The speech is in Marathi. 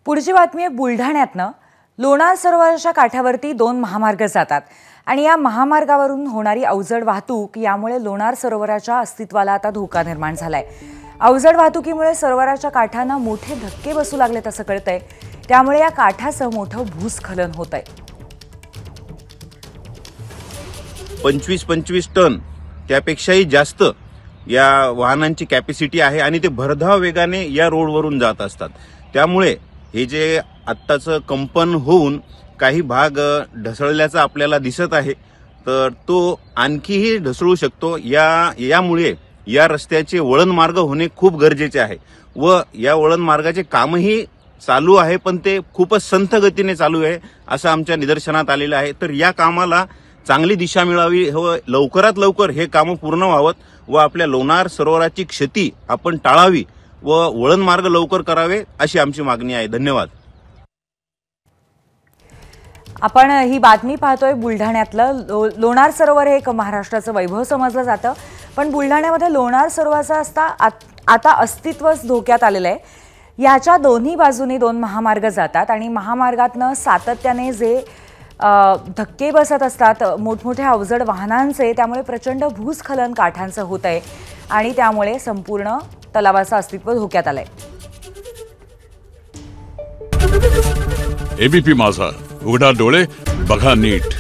पुढची बातमी आहे बुलढाण्यातनं। लोणार सरोवराच्या काठावरती 2 महामार्ग जातात आणि या महामार्गावरून होणारी अवजड वाहतूक यामुळे लोणार सरोवराच्या अस्तित्वाला आता धोका निर्माण झालाय। अवजड वाहतुकीमुळे सरोवराच्या काठांना मोठे धक्के बसू लागलेत असं कळतंय। त्यामुळे या काठासह मोठं भूस्खलन होतंय। 25 टन त्यापेक्षाही जास्त या वाहनांची कॅपॅसिटी आहे आणि ते भरधाव वेगाने या रोडवरून जात असतात। त्यामुळे हे जे आत्ताचं कंपन होऊन काही भाग ढसळल्याचं आपल्याला दिसत आहे, तर तो आणखीही ढसळू शकतो। यामुळे या रस्त्याचे वळण मार्ग होणे खूप गरजेचे आहे व या वळण मार्गाचे कामही चालू आहे, पण ते खूपच संथ गतीने चालू आहे असं आमच्या निदर्शनात आलेलं आहे। तर या कामाला चांगली दिशा मिळावी व लवकरात लवकर हे काम पूर्ण व्हावत व आपल्या लोणार सरोवराची क्षती आपण टाळावी व वळण मार्ग लवकर करावे अशी आमची मागणी आहे। धन्यवाद। आपण ही बातमी पाहतोय बुलढाण्यातलं लोणार सरोवर हे एक महाराष्ट्राचं वैभव समजलं जातं, पण बुलढाण्यामध्ये लोणार सरोवराचं आता अस्तित्वच धोक्यात आलेलं आहे। याच्या दोन्ही बाजूनी 2 महामार्ग जातात आणि महामार्गातनं सातत्याने जे धक्के बसत असतात मोठमोठ्या अवजड वाहनांचे, त्यामुळे प्रचंड भूस्खलन काठांचं होत आहे आणि त्यामुळे संपूर्ण तलावाचं अस्तित्व धोक्यात आलंय। एबीपी माझा, उघडा डोळे बघा नीट।